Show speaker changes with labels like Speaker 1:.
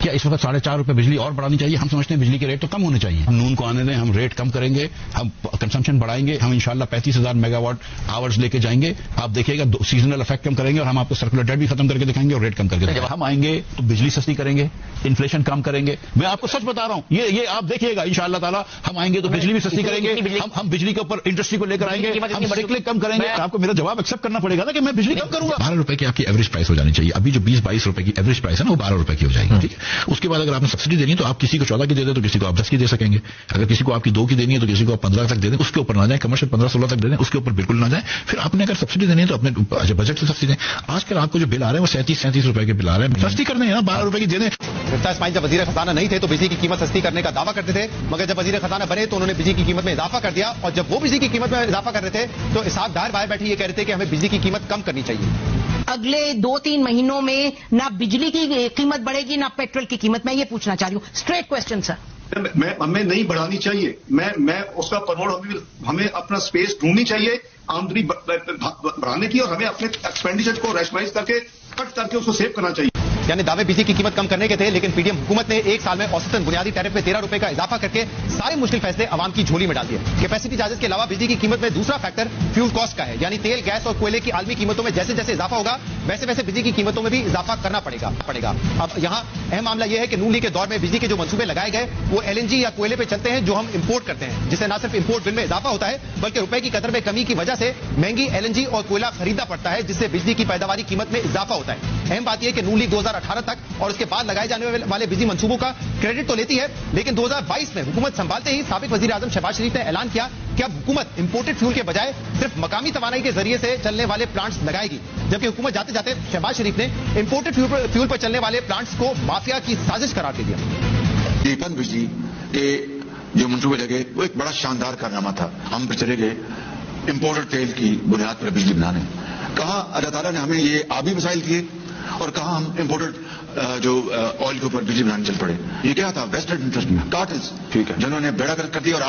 Speaker 1: کیا اس وقت 4.5 روپے بجلی اور بڑھانی چاہیے؟ ہم سمجھتے ہیں بجلی کے ریٹ تو کم ہونے چاہیے. ہم نون کو آنے دیں, ہم ریٹ کم کریں گے, ہم کنسمپشن بڑھائیں گے, ہم انشاءاللہ 35,000 میگا واٹ آورز لے کے جائیں گے. آپ دیکھیے گا سیزنل افیکٹ کم کریں گے اور ہم آپ کو سرکولر ڈیٹ بھی ختم کر کے دکھائیں گے اور ریٹ کم کر کے دکھائیں گے. جب ہم آئیں گے تو بجلی سستی کریں گے, انفلیشن کم کریں گے. میں آپ کو سچ بتا رہا ہوں, یہ آپ دیکھیے گا انشاءاللہ تعالیٰ ہم آئیں گے تو بجلی بھی سستی کریں گے. ہم بجلی کے اوپر انڈسٹری کو لے کر آئیں گے, ہم سیکلے کم کریں گے. آپ کو میرا جواب ایکسپٹ کرنا پڑے گا نا کہ میں بجلی کم کروں گا. 12 روپے کی آپ کی ایوریج پرائس ہو جانی چاہیے. ابھی جو 20-22 روپے کی ایوریج پرائس ہے نا, وہ 12 روپے کی ہو جائے گی. ٹھیک ہے, اس کے بعد اگر آپ نے سبسڈی دینی ہے تو آپ کسی کو 14 کی دے دیں تو کسی کو آپ 10 کی دے سکیں گے. اگر کسی کو آپ کی 2 کی دینی ہے تو کسی کو آپ 15 تک دے دیں, اس کے اوپر نہ جائیں. کمرشل 15-16 تک دے دیں, اس کے اوپر بالکل نہ جائیں. پھر آپ نے اگر سبسڈی دینی ہے تو اپنے بجٹ سے سبسڈی دیں. آج کل آپ کو جو بل آ رہے ہیں وہ 37 روپے کے بل آ رہے ہیں. سستی کرنے ہیں نا, 12 روپے کی دے دیں.
Speaker 2: گفتہ اسماعیل جب وزیر خزانہ نہیں تھے تو بجلی کی قیمت سستی کرنے کا دعویٰ کرتے تھے, مگر جب وزیر خزانہ بنے تو انہوں نے بجلی کی قیمت میں اضافہ کر دیا. اور جب وہ بجلی کی قیمت میں اضافہ کر رہے تھے تو اسحاق ڈار باہر بیٹھے یہ کہہ رہے تھے کہ ہمیں بجلی کی قیمت کم کرنی چاہیے.
Speaker 3: اگلے 2-3 مہینوں میں نہ بجلی کی قیمت بڑھے گی نہ پیٹرول کی قیمت. میں یہ پوچھنا چاہ رہی ہوں, اسٹریٹ کوشچن سر.
Speaker 4: ہمیں نہیں بڑھانی چاہیے. میں اس کا پروموٹ, ہمیں اپنا سپیس ڈھونڈنی چاہیے آمدنی بڑھانے کی, اور ہمیں اپنے ایکسپینڈیچر کو ریشنلائز کر کے کٹ کر کے اس کو سیو کرنا چاہیے.
Speaker 2: یعنی دعوے بجلی کی قیمت کم کرنے کے تھے, لیکن پی ڈی ایم حکومت نے ایک سال میں اوسطاً بنیادی ٹیرف میں 13 روپے کا اضافہ کر کے سارے مشکل فیصلے عوام کی جھولی میں ڈال دیے. کیپیسٹی چارجز کے علاوہ بجلی کی قیمت میں دوسرا فیکٹر فیول کاسٹ کا ہے, یعنی تیل, گیس اور کوئلے کی عالمی قیمتوں میں جیسے جیسے اضافہ ہوگا ویسے ویسے بجلی کی قیمتوں میں بھی اضافہ کرنا پڑے گا. اب یہاں اہم معاملہ یہ ہے کہ نون لیگ کے دور میں بجلی کے جو منصوبے لگائے گئے وہ LNG یا کوئلے پہ چلتے ہیں جو ہم امپورٹ کرتے ہیں, جس سے نہ صرف امپورٹ بل میں اضافہ ہوتا ہے بلکہ روپے کی قدر میں کمی کی وجہ سے مہنگی LNG اور کوئلہ خریدنا پڑتا ہے, جس سے بجلی کی پیداواری قیمت میں اضافہ ہوتا ہے. اہم بات یہ ہے کہ نون لیگ 2018 تک اور اس کے بعد لگائے جانے والے بجلی منصوبوں کا کریڈٹ تو لیتی ہے, لیکن 2022 میں حکومت سنبھالتے ہی سابق وزیر اعظم شہباز شریف نے اعلان کیا کہ اب حکومت امپورٹڈ فیول کے بجائے صرف مقامی توانائی کے ذریعے سے چلنے والے پلانٹس لگائے گی. جبکہ حکومت جاتے جاتے شہباز شریف نے امپورٹڈ فیول پر چلنے والے پلانٹس کو مافیا کی سازش قرار دے دیا.
Speaker 5: پن بجلی کے جو منصوبے لگے وہ ایک بڑا شاندار کارنامہ تھا. ہم پھر چلے گئے امپورٹڈ تیل کی بنیاد پر بجلی بنانے. کہاں اللہ تعالیٰ نے ہمیں یہ آبی وسائل دیے اور کہاں ہم امپورٹڈ جو آئل کے اوپر بجلی بنانے چل پڑے. یہ کیا تھا, ویسٹرن انٹرسٹ میں کارٹلز, ٹھیک ہے, جنہوں نے بیڑا کر دیا. اور